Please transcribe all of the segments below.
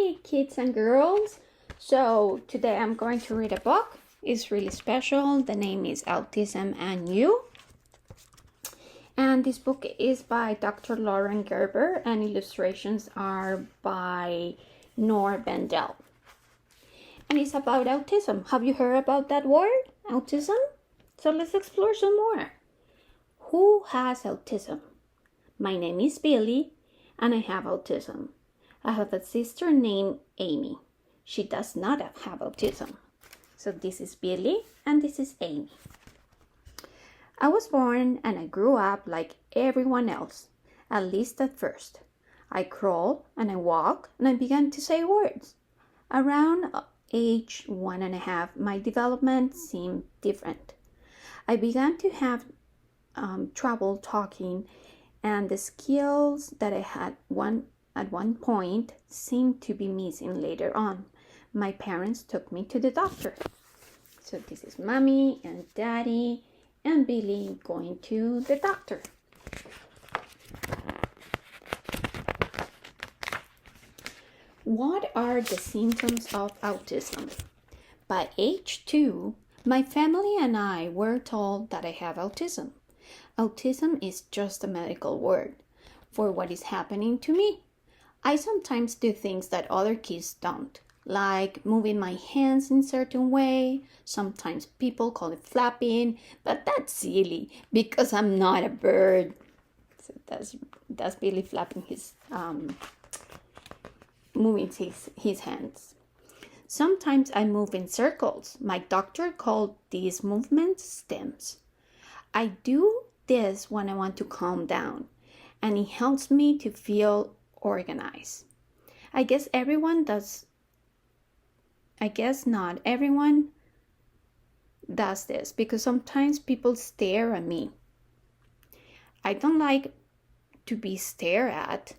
Hi, kids and girls. So today I'm going to read a book. It's really special. The name is Autism and You. And this book is by Dr. Lauren Gerber and illustrations are by Nor Bendel. And it's about autism. Have you heard about that word, autism? So let's explore some more. Who has autism? My name is Billy and I have autism. I have a sister named Amy. She does not have autism. So this is Billy and this is Amy. I was born and I grew up like everyone else, at least at first. I crawl and I walk and I began to say words. Around age 1.5, my development seemed different. I began to have trouble talking, and the skills that I had at one point seemed to be missing later on. My parents took me to the doctor. So this is Mommy and Daddy and Billy going to the doctor. What are the symptoms of autism? By age 2, my family and I were told that I have autism. Autism is just a medical word for what is happening to me. I sometimes do things that other kids don't, like moving my hands in a certain way. Sometimes people call it flapping, but that's silly because I'm not a bird. So that's Billy flapping his, moving his hands. Sometimes I move in circles. My doctor called these movements stems. I do this when I want to calm down, and it helps me to feel organized. I guess not everyone does this because sometimes people stare at me. I don't like to be stared at.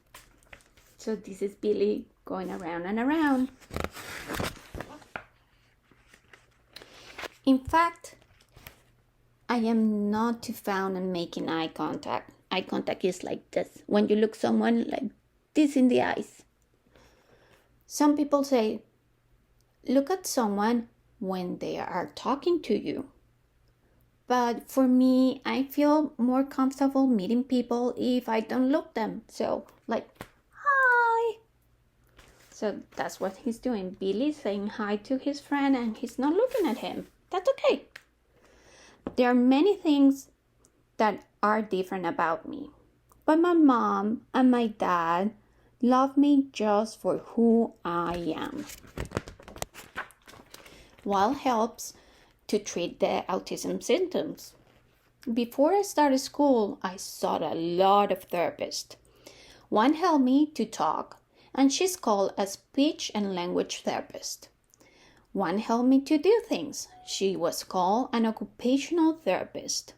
So this is Billy going around and around. In fact, I am not too fond of making eye contact. Eye contact is like this, when you look someone like this in the eyes. Some people say, look at someone when they are talking to you. But for me, I feel more comfortable meeting people if I don't look them. So like, hi. So that's what he's doing. Billy's saying hi to his friend and he's not looking at him. That's okay. There are many things that are different about me, but my mom and my dad love me just for who I am. What helps to treat the autism symptoms? Before I started school, I saw a lot of therapists. One helped me to talk, and she's called a speech and language therapist. One helped me to do things. She was called an occupational therapist.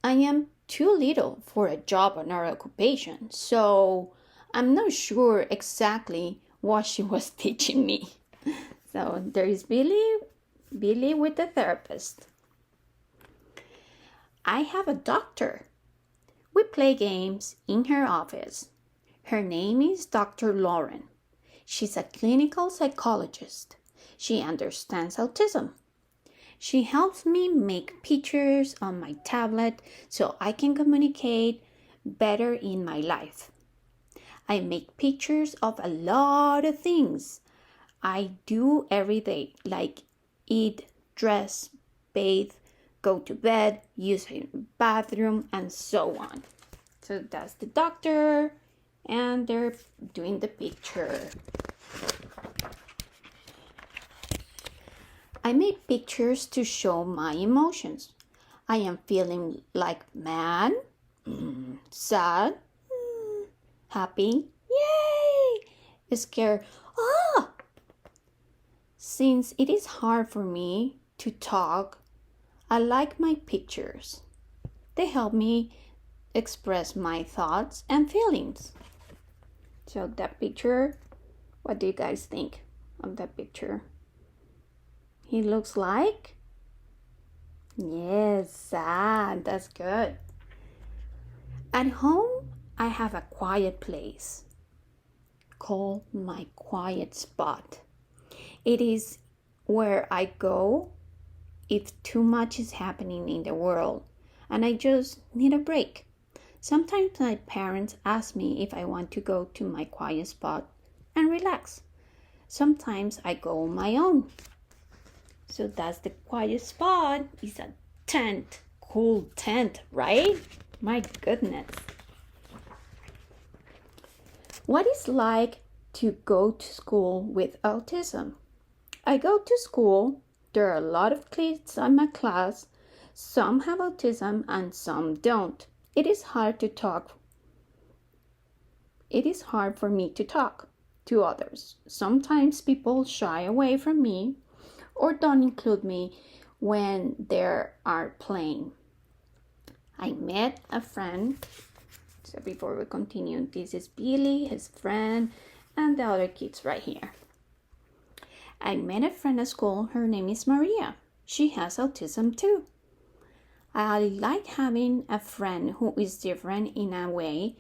I am too little for a job or occupation, so I'm not sure exactly what she was teaching me. So there is Billy with the therapist. I have a doctor. We play games in her office. Her name is Dr. Lauren. She's a clinical psychologist. She understands autism. She helps me make pictures on my tablet so I can communicate better in my life. I make pictures of a lot of things I do every day, like eat, dress, bathe, go to bed, use a bathroom, and so on. So that's the doctor, and they're doing the picture. I make pictures to show my emotions. I am feeling like mad, sad, happy, yay, scared, Since it is hard for me to talk, I like my pictures. They help me express my thoughts and feelings. So that picture, what do you guys think of that picture? He looks like? Yes, sad. That's good. At home, I have a quiet place. call my quiet spot. It is where I go if too much is happening in the world and I just need a break. Sometimes my parents ask me if I want to go to my quiet spot and relax. Sometimes I go on my own. So that's the quiet spot. It's a tent, cool tent, right? My goodness. What is like to go to school with autism? I go to school. There are a lot of kids in my class. Some have autism and some don't. It is hard for me to talk to others. Sometimes people shy away from me or don't include me when they are playing. I met a friend. So before we continue, this is Billy, his friend, and the other kids right here. I met a friend at school. Her name is Maria. She has autism too. I like having a friend who is different in a way,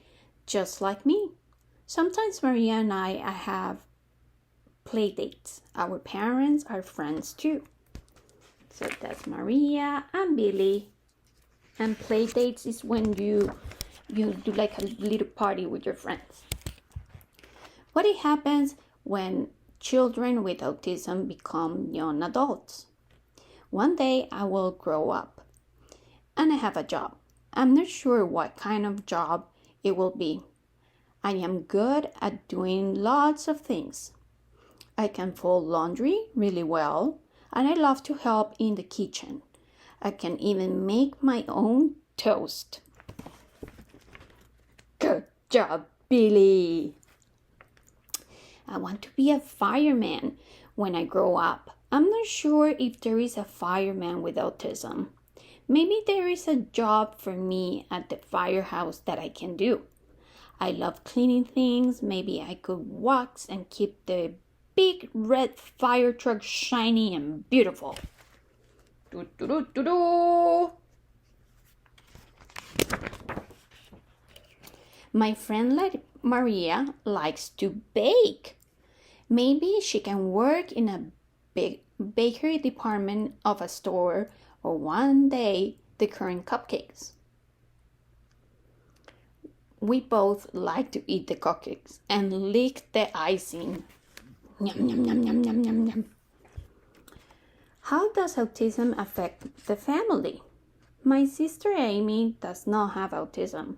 just like me. Sometimes Maria and I have play dates. Our parents are friends too. So that's Maria and Billy. And play dates is when you do like a little party with your friends. What happens when children with autism become young adults? One day I will grow up and I have a job. I'm not sure what kind of job it will be. I am good at doing lots of things. I can fold laundry really well, and I love to help in the kitchen. I can even make my own toast. Good job, Billy. I want to be a fireman when I grow up. I'm not sure if there is a fireman with autism. Maybe there is a job for me at the firehouse that I can do. I love cleaning things. Maybe I could wax and keep the big red fire truck shiny and beautiful. Do, do, do, do, do. My friend Maria likes to bake. Maybe she can work in a big bakery department of a store or one day decorating cupcakes. We both like to eat the cupcakes and lick the icing. Yum, yum, yum, yum, yum, yum, yum. How does autism affect the family? My sister Amy does not have autism.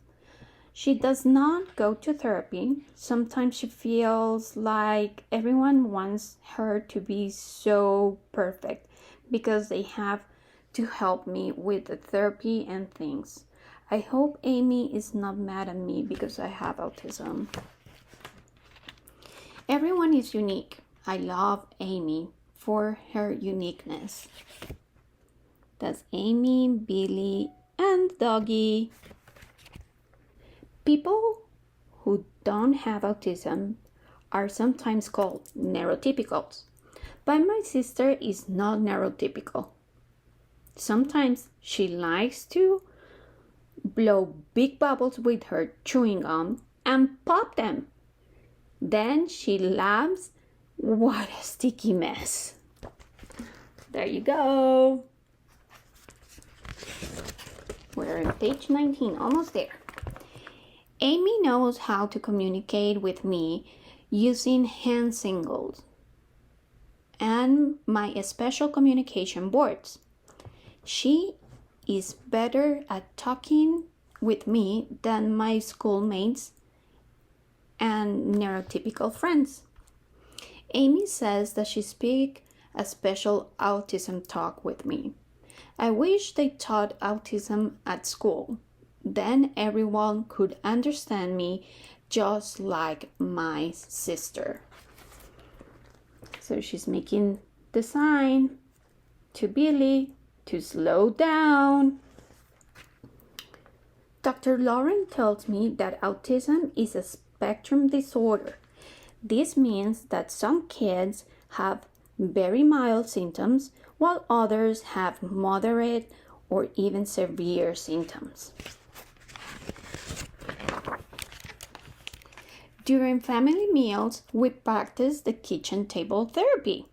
She does not go to therapy. Sometimes she feels like everyone wants her to be so perfect because they have to help me with the therapy and things. I hope Amy is not mad at me because I have autism. Everyone is unique. I love Amy for her uniqueness. That's Amy, Billy, and Doggy. People who don't have autism are sometimes called neurotypicals, but my sister is not neurotypical. Sometimes she likes to blow big bubbles with her chewing gum and pop them. Then she laughs. What a sticky mess. There you go. We're on page 19, almost there. Amy knows how to communicate with me using hand signals and my special communication boards. She is better at talking with me than my schoolmates and neurotypical friends. Amy says that she speaks a special autism talk with me. I wish they taught autism at school. Then everyone could understand me just like my sister. So she's making the sign to Billy to slow down. Dr. Lauren tells me that autism is a spectrum disorder. This means that some kids have very mild symptoms while others have moderate or even severe symptoms. During family meals, we practice the kitchen table therapy.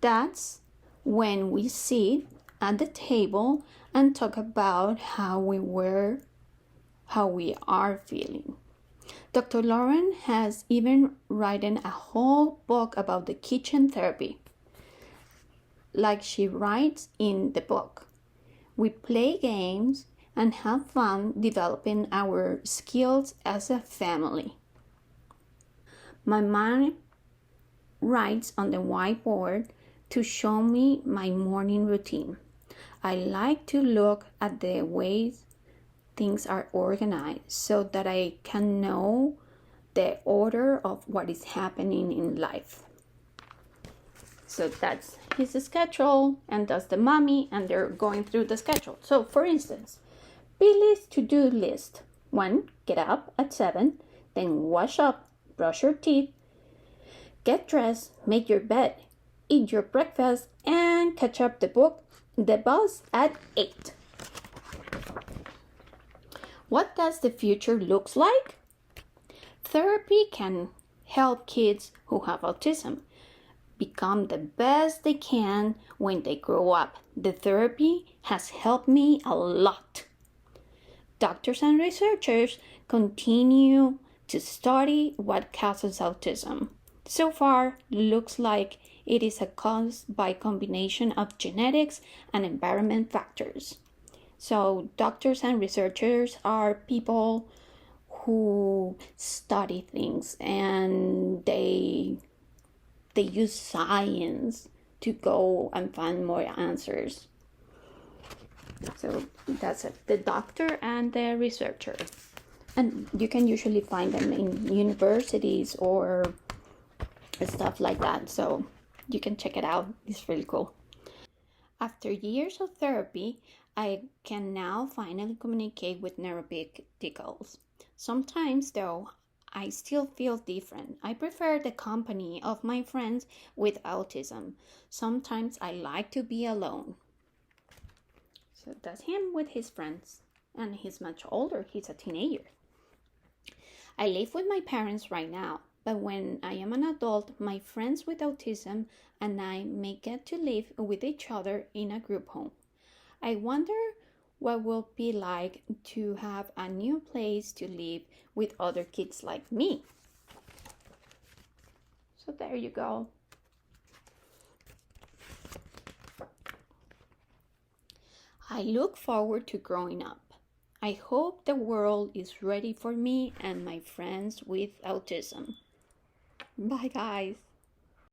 That's when we sit at the table and talk about how we are feeling. Dr. Lauren has even written a whole book about the kitchen therapy. Like she writes in the book, we play games and have fun developing our skills as a family. My mom writes on the whiteboard to show me my morning routine. I like to look at the ways things are organized so that I can know the order of what is happening in life. So that's his schedule, and that's the mommy, and they're going through the schedule. So for instance, Billy's to-do list. 1. Get up at 7, then wash up, brush your teeth, get dressed, make your bed, eat your breakfast, and catch up the bus at 8. What does the future look like? Therapy can help kids who have autism become the best they can when they grow up. The therapy has helped me a lot. Doctors and researchers continue to study what causes autism. So far, looks like it is caused by a combination of genetics and environment factors. So doctors and researchers are people who study things, and they use science to go and find more answers. So that's it, the doctor and the researcher. And you can usually find them in universities or stuff like that. So you can check it out. It's really cool. After years of therapy, I can now finally communicate with neurotypicals. Sometimes, though, I still feel different. I prefer the company of my friends with autism. Sometimes I like to be alone. So that's him with his friends. And he's much older. He's a teenager. I live with my parents right now, but when I am an adult, my friends with autism and I may get to live with each other in a group home. I wonder what will be like to have a new place to live with other kids like me. So there you go. I look forward to growing up. I hope the world is ready for me and my friends with autism. Bye, guys.